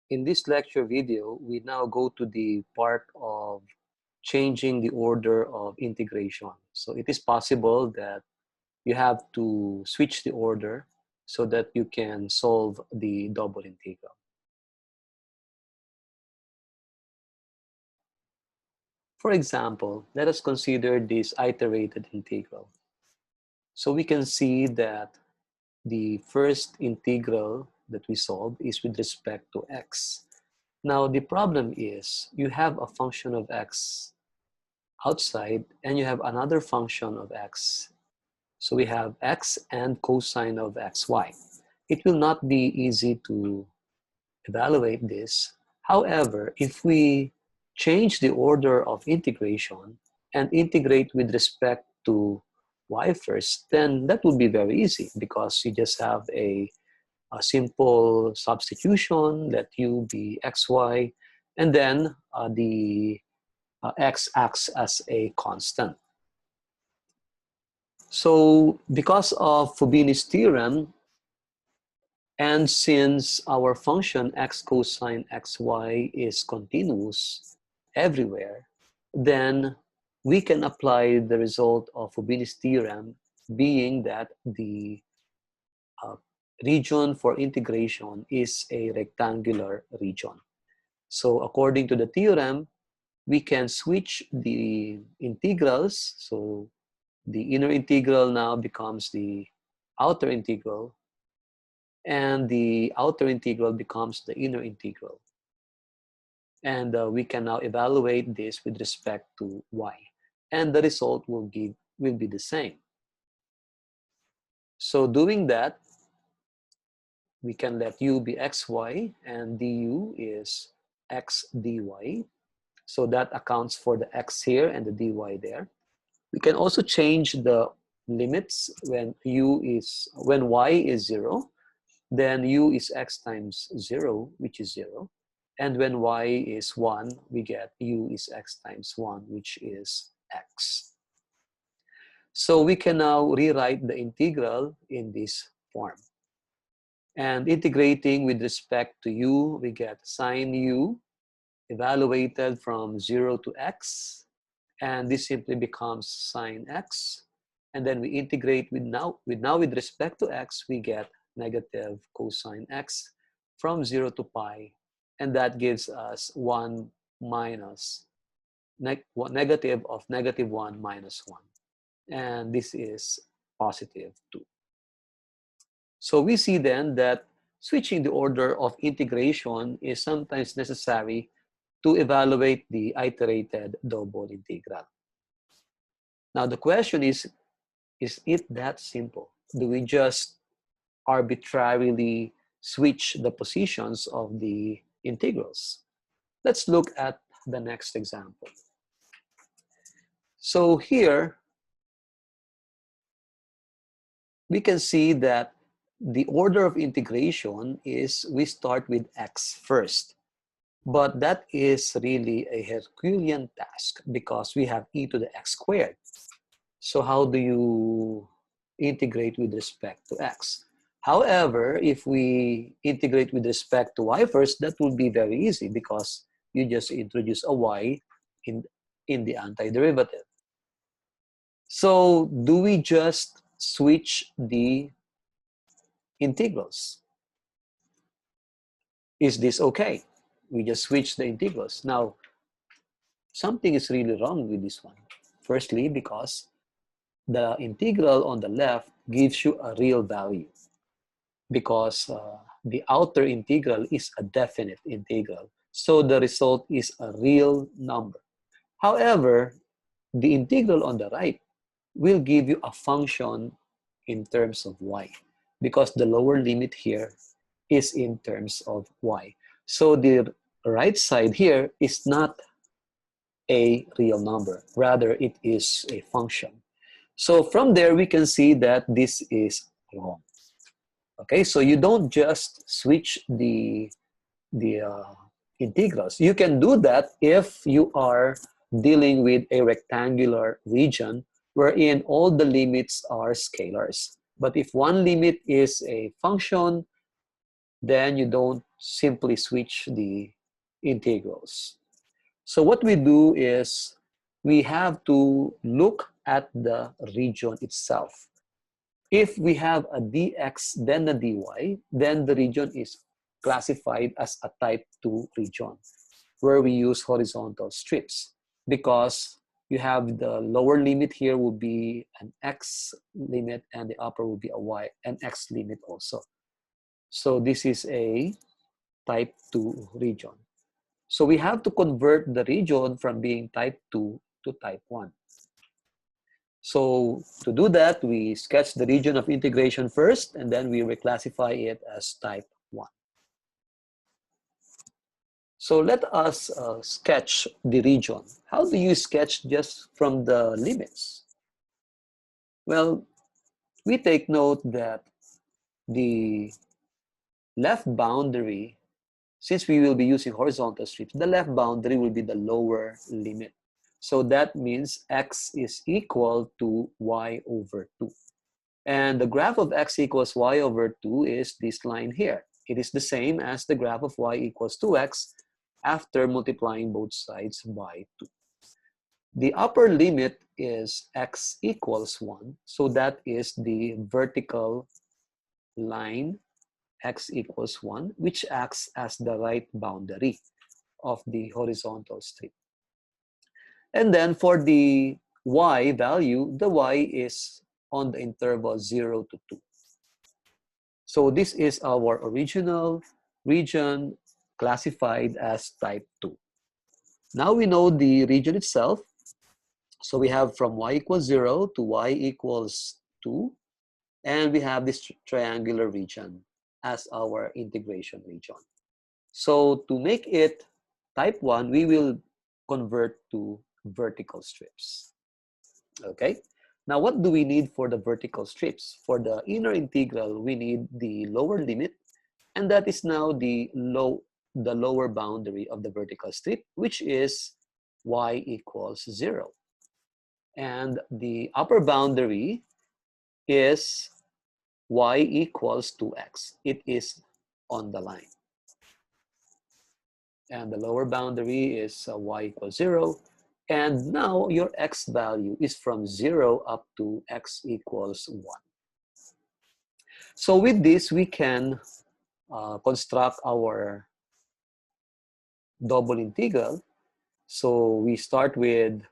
In this lecture video, we now go to the part of changing the order of integration. So it is possible that you have to switch the order so that you can solve the double integral. For example, let us consider this iterated integral. So we can see that the first integral that we solve is with respect to x. Now the problem is you have a function of x outside and you have another function of x. So we have x and cosine of xy. It will not be easy to evaluate this. However, if we change the order of integration and integrate with respect to y first, then that would be very easy because you just have a simple substitution, let u be xy, and then the x acts as a constant. So because of Fubini's theorem, and since our function x cosine xy is continuous everywhere, then we can apply the result of Fubini's theorem, being that the region for integration is a rectangular region. So according to the theorem, we can switch the integrals. So the inner integral now becomes the outer integral, and the outer integral becomes the inner integral. And we can now evaluate this with respect to y. And the result will be the same. So doing that, we can let u be xy and du is x dy. So that accounts for the x here and the dy there. We can also change the limits when y is 0, then u is x times 0, which is 0. And when y is 1, we get u is x times 1, which is x. So we can now rewrite the integral in this form. And integrating with respect to u, we get sine u evaluated from 0 to x. And this simply becomes sine x. And then we integrate with respect to x, we get negative cosine x from 0 to pi. And that gives us 1 minus negative of negative 1 minus 1. And this is positive 2. So we see then that switching the order of integration is sometimes necessary to evaluate the iterated double integral. Now the question is it that simple? Do we just arbitrarily switch the positions of the integrals? Let's look at the next example. So here, we can see that the order of integration is we start with x first. But that is really a Herculean task because we have e to the x squared. So how do you integrate with respect to x? However, if we integrate with respect to y first, that would be very easy because you just introduce a y in the antiderivative. So do we just switch the integrals? Is this okay? We just switch the integrals. Now, something is really wrong with this one. Firstly, because the integral on the left gives you a real value because the outer integral is a definite integral. So the result is a real number. However, the integral on the right will give you a function in terms of y because the lower limit here is in terms of y. So the right side here is not a real number. Rather, it is a function. So from there, we can see that this is wrong. Okay, so you don't just switch the integrals. You can do that if you are dealing with a rectangular region wherein all the limits are scalars. But if one limit is a function, then you don't simply switch the integrals. So what we do is we have to look at the region itself. If we have a dx then a dy, then the region is classified as a type 2 region, where we use horizontal strips, because you have the lower limit here will be an x limit and the upper will be a y, an x limit also. So this is a type 2 region. So we have to convert the region from being type 2 to type 1. So to do that, we sketch the region of integration first, and then we reclassify it as type 1. So let us sketch the region. How do you sketch just from the limits? Well, we take note that the left boundary, since we will be using horizontal strips, the left boundary will be the lower limit. So that means x is equal to y over 2. And the graph of x equals y over 2 is this line here. It is the same as the graph of y equals 2x after multiplying both sides by 2. The upper limit is x equals 1. So that is the vertical line x equals 1, which acts as the right boundary of the horizontal strip. And then for the y value, the y is on the interval 0 to 2. So this is our original region classified as type 2. Now we know the region itself. So we have from y equals 0 to y equals 2. And we have this triangular region as our integration region. So to make it type 1, we will convert to vertical strips. Okay? Now, what do we need for the vertical strips? For the inner integral, we need the lower limit, and that is now the lower boundary of the vertical strip, which is y equals 0. And the upper boundary is y equals 2x. It is on the line. And the lower boundary is y equals 0. And now your x value is from 0 up to x equals 1. So with this, we can construct our double integral. So we start with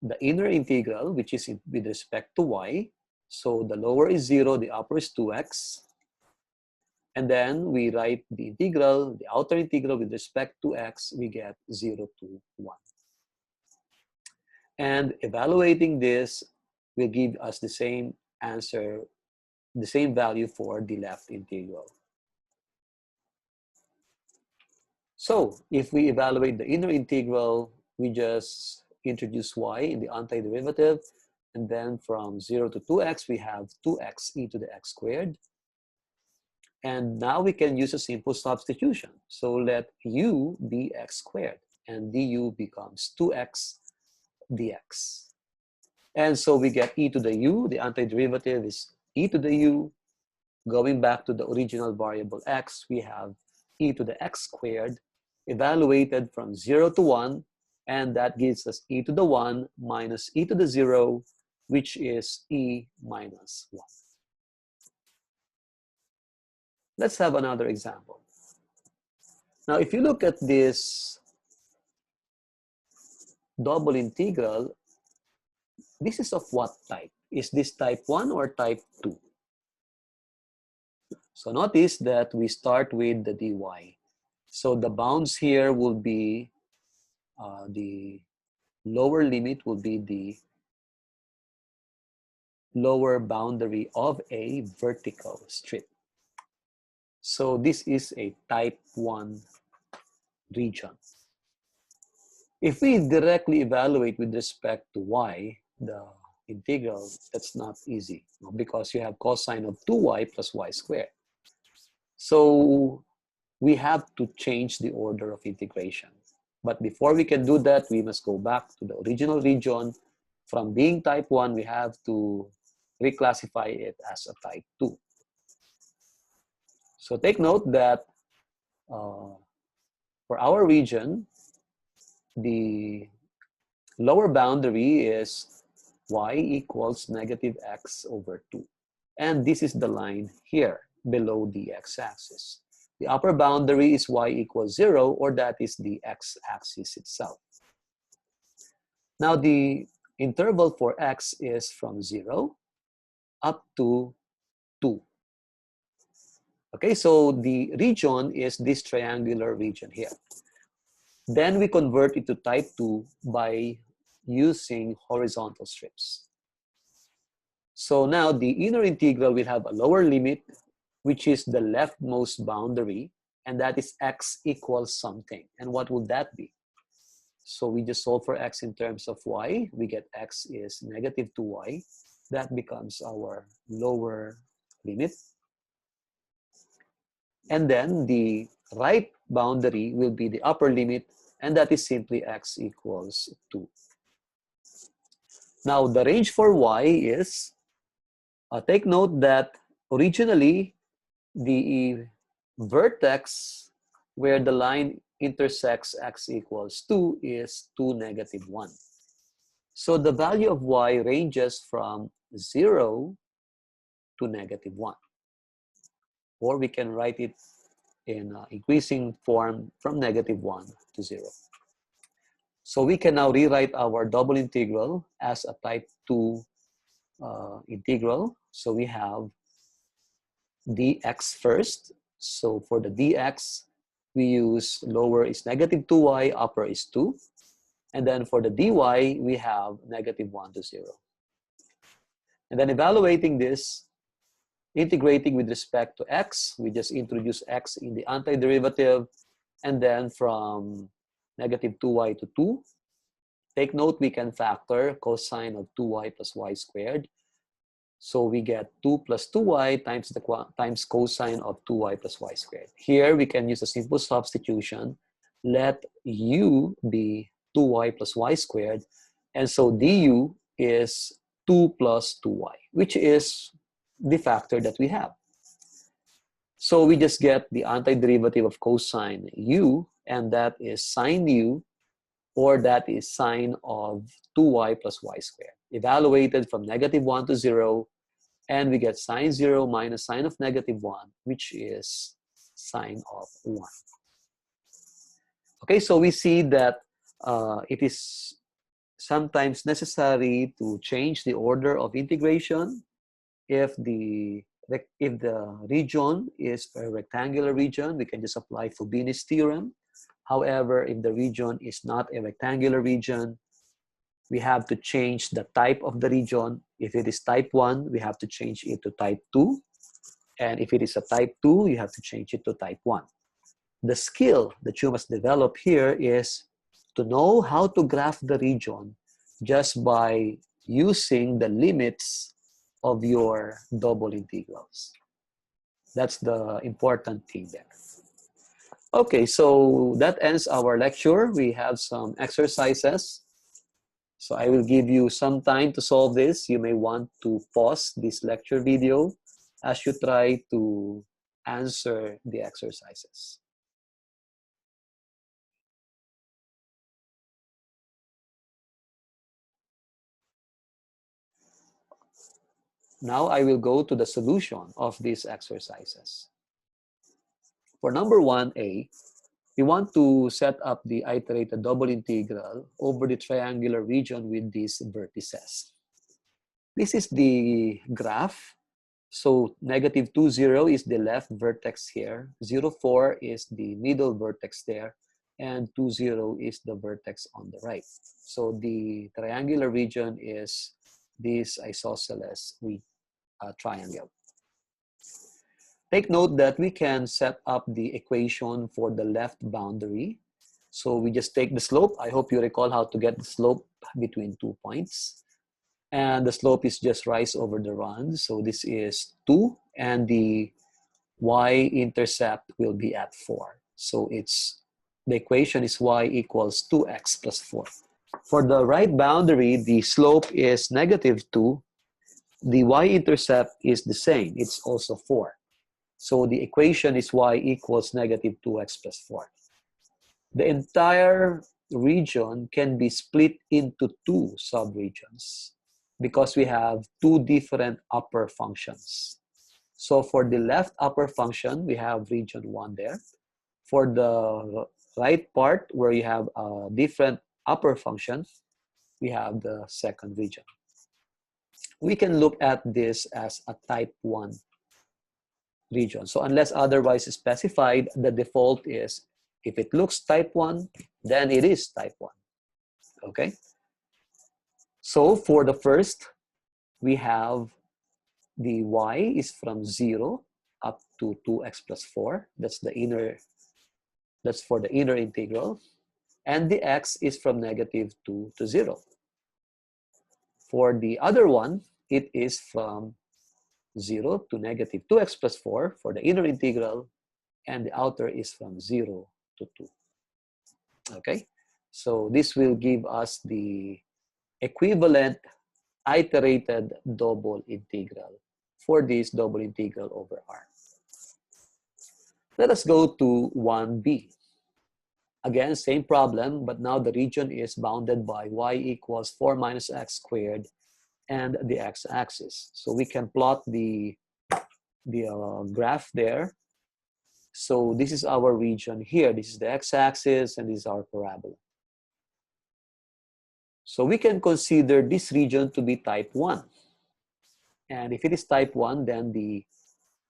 the inner integral, which is with respect to y. So the lower is 0, the upper is 2x. And then we write the integral, the outer integral with respect to x, we get 0 to 1. And evaluating this will give us the same answer, the same value for the left integral. So if we evaluate the inner integral, we just introduce y in the antiderivative, and then from 0 to 2x, we have 2x e to the x squared. And now we can use a simple substitution. So let u be x squared, and du becomes 2x dx. And so we get e to the u, the antiderivative is e to the u. Going back to the original variable x, we have e to the x squared, evaluated from 0 to 1, and that gives us e to the 1 minus e to the 0, which is e minus 1. Let's have another example. Now, if you look at this double integral, this is of what type? Is this type 1 or type 2? So notice that we start with the dy. So the bounds here will be, the lower limit will be the lower boundary of a vertical strip. So this is a type 1 region. If we directly evaluate with respect to y, the integral, that's not easy, because you have cosine of 2y plus y squared. So we have to change the order of integration. But before we can do that, we must go back to the original region. From being type 1, we have to reclassify it as a type 2. So take note that for our region, the lower boundary is y equals negative x over 2. And this is the line here below the x-axis. The upper boundary is y equals 0, or that is the x-axis itself. Now the interval for x is from 0 up to 2. Okay, so the region is this triangular region here. Then we convert it to type 2 by using horizontal strips. So now the inner integral will have a lower limit, which is the leftmost boundary, and that is x equals something. And what would that be? So we just solve for x in terms of y. We get x is negative 2y. That becomes our lower limit. And then the right boundary will be the upper limit, and that is simply x equals 2. Now the range for y is, take note that originally the vertex where the line intersects x equals 2 is 2, negative 1. So the value of y ranges from 0 to negative 1. Or we can write it in increasing form from negative 1 to 0. So we can now rewrite our double integral as a type 2 integral. So we have dx first. So for the dx, we use lower is negative 2y, upper is 2. And then for the dy, we have negative 1 to 0. And then evaluating this, integrating with respect to x, we just introduce x in the antiderivative. And then from negative 2y to 2, take note we can factor cosine of 2y plus y squared. So we get 2 plus 2y times cosine of 2y plus y squared. Here we can use a simple substitution. Let u be 2y plus y squared. And so du is 2 plus 2y, which is the factor that we have. So we just get the antiderivative of cosine u, and that is sine u, or that is sine of 2y plus y squared. Evaluated from negative 1 to 0, and we get sine 0 minus sine of negative 1, which is sine of 1. Okay, so we see that it is sometimes necessary to change the order of integration if the region is a rectangular region. We can just apply Fubini's theorem. However, if the region is not a rectangular region, we have to change the type of the region. If it is type 1, we have to change it to type 2. And if it is a type 2, you have to change it to type 1. The skill that you must develop here is to know how to graph the region just by using the limits of your double integrals. That's the important thing there. Okay, so that ends our lecture. We have some exercises. So I will give you some time to solve this. You may want to pause this lecture video as you try to answer the exercises. Now I will go to the solution of these exercises. For number 1A, we want to set up the iterated double integral over the triangular region with these vertices. This is the graph. So negative 2, 0 is the left vertex here. 0, 4 is the middle vertex there. And 2, 0 is the vertex on the right. So the triangular region is this isosceles triangle. Take note that we can set up the equation for the left boundary. So we just take the slope. I hope you recall how to get the slope between 2 points. And the slope is just rise over the run. So this is 2, and the y-intercept will be at 4. So the equation is y equals 2x plus 4. For the right boundary, the slope is negative 2. The y-intercept is the same. It's also 4. So the equation is y equals negative 2x plus 4. The entire region can be split into two subregions because we have two different upper functions. So for the left upper function, we have region 1 there. For the right part, where you have a different upper function, we have the second region. We can look at this as a type 1 region. So unless otherwise specified, the default is if it looks type 1, then it is type 1. Okay? So for the first, we have the y is from 0 up to 2x plus 4. That's for the inner integral. And the x is from negative 2 to 0. For the other one, it is from 0 to negative 2x plus 4 for the inner integral, and the outer is from 0 to 2. Okay? So this will give us the equivalent iterated double integral for this double integral over R. Let us go to 1b. Again, same problem, but now the region is bounded by y equals 4 minus x squared and the x-axis. So we can plot the graph there. So this is our region here. This is the x-axis and this is our parabola. So we can consider this region to be type 1. And if it is type 1, then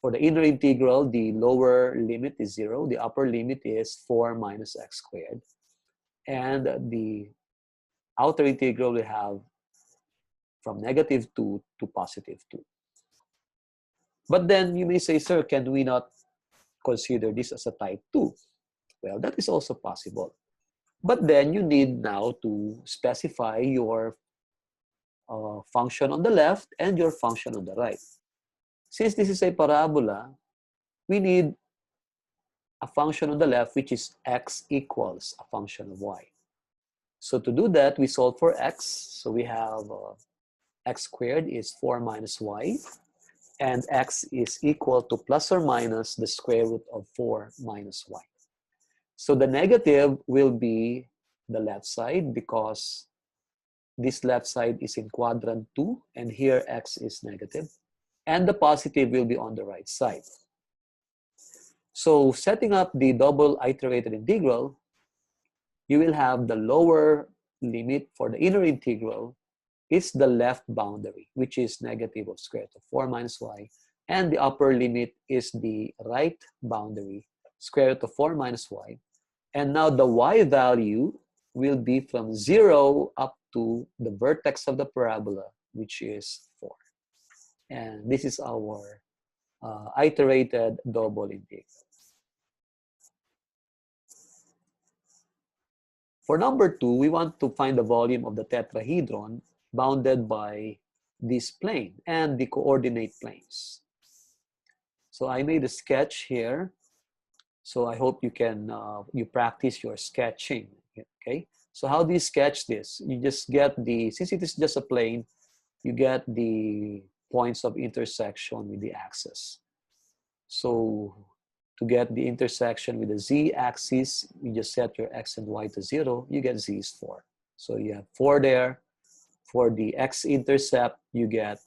for the inner integral, the lower limit is 0. The upper limit is 4 minus x squared. And the outer integral we have from negative 2 to positive 2. But then you may say, sir, can we not consider this as a type 2? Well, that is also possible. But then you need now to specify your function on the left and your function on the right. Since this is a parabola, we need a function on the left which is x equals a function of y. So to do that, we solve for x. So we have x squared is 4 minus y, and x is equal to plus or minus the square root of 4 minus y. So the negative will be the left side because this left side is in quadrant 2, and here x is negative. And the positive will be on the right side. So setting up the double iterated integral, you will have the lower limit for the inner integral is the left boundary, which is negative of square root of 4 minus y. And the upper limit is the right boundary, square root of 4 minus y. And now the y value will be from 0 up to the vertex of the parabola, which is 4. And this is our iterated double integral. For number 2, we want to find the volume of the tetrahedron bounded by this plane and the coordinate planes. So I made a sketch here. So I hope you can you practice your sketching. Okay. So how do you sketch this? You just get since it is just a plane, you get the points of intersection with the axis. So to get the intersection with the z-axis, you just set your x and y to 0, you get z is 4. So you have 4 there. For the x-intercept, you get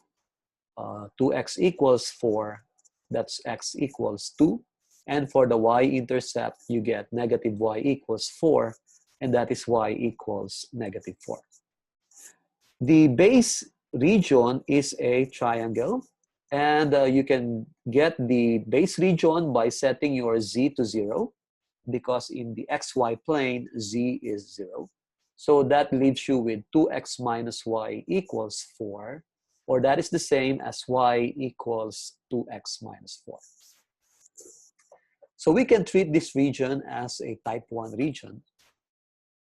2x equals 4. That's x equals 2. And for the y-intercept, you get negative y equals 4. And that is y equals negative 4. The base region is a triangle. And you can get the base region by setting your z to 0, because in the xy plane, z is 0. So that leaves you with 2x minus y equals 4, or that is the same as y equals 2x minus 4. So we can treat this region as a type 1 region.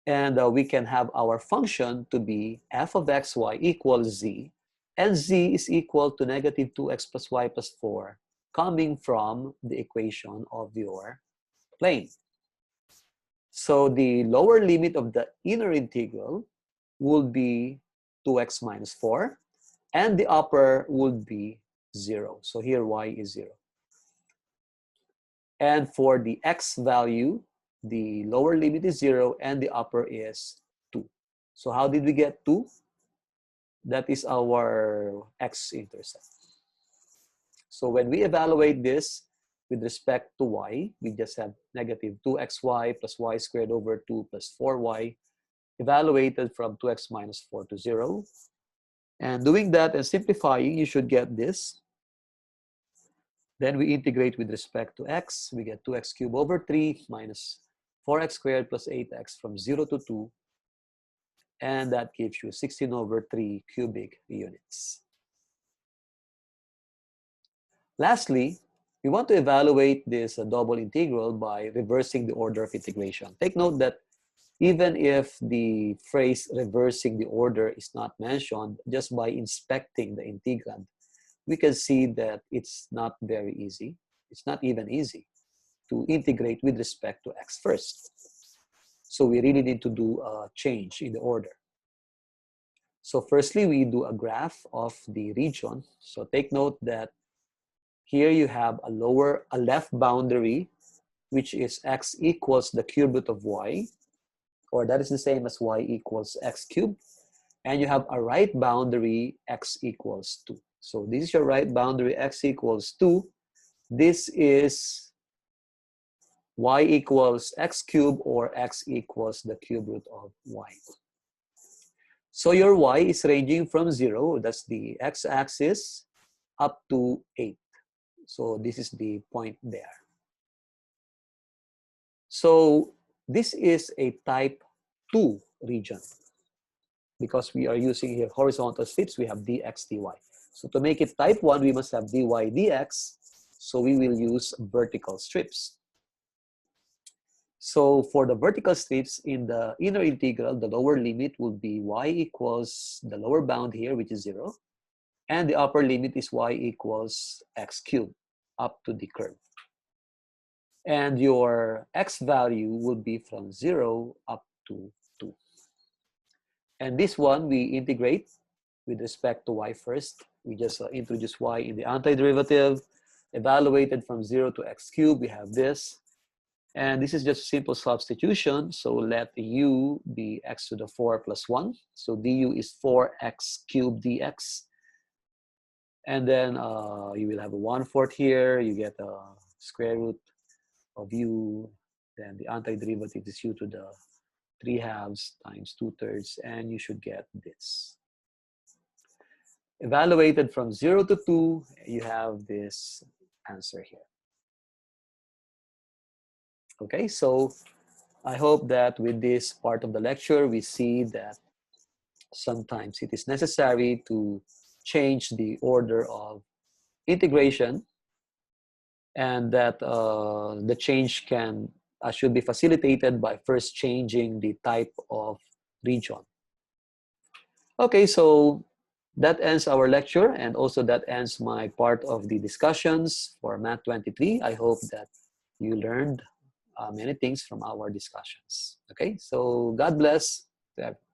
And we can have our function to be f of xy equals z. And z is equal to negative 2x plus y plus 4, coming from the equation of your plane. So the lower limit of the inner integral will be 2x minus 4, and the upper would be 0. So here y is 0. And for the x value, the lower limit is 0 and the upper is 2. So how did we get 2? That is our x-intercept. So when we evaluate this with respect to y, we just have negative 2xy plus y squared over 2 plus 4y evaluated from 2x minus 4 to 0. And doing that and simplifying, you should get this. Then we integrate with respect to x. We get 2x cubed over 3 minus 4x squared plus 8x from 0 to 2. And that gives you 16 over 3 cubic units. Lastly, we want to evaluate this double integral by reversing the order of integration. Take note that even if the phrase reversing the order is not mentioned, just by inspecting the integrand, we can see that it's not very easy. It's not even easy to integrate with respect to x first. So we really need to do a change in the order. So firstly, we do a graph of the region. So take note that here you have a left boundary, which is x equals the cube root of y, or that is the same as y equals x cubed. And you have a right boundary, x equals 2. So this is your right boundary, x equals 2. This is y equals x cubed, or x equals the cube root of y. So your y is ranging from 0, that's the x-axis, up to 8. So this is the point there. So this is a type 2 region because we are using here horizontal strips. We have dx, dy. So to make it type 1, we must have dy, dx. So we will use vertical strips. So for the vertical strips in the inner integral, the lower limit will be y equals the lower bound here, which is 0. And the upper limit is y equals x cubed up to the curve. And your x value will be from 0 up to 2. And this one, we integrate with respect to y first. We just introduce y in the antiderivative, evaluated from 0 to x cubed. We have this. And this is just simple substitution. So let u be x to the 4 plus 1. So du is 4x cubed dx. And then you will have a 1/4 here. You get a square root of u. Then the antiderivative is u to the 3/2 times 2/3. And you should get this. Evaluated from 0 to 2, you have this answer here. Okay, so I hope that with this part of the lecture, we see that sometimes it is necessary to change the order of integration, and that the change should be facilitated by first changing the type of region. Okay, so that ends our lecture, and also that ends my part of the discussions for Math 23. I hope that you learned many things from our discussions. Okay, so God bless to everyone.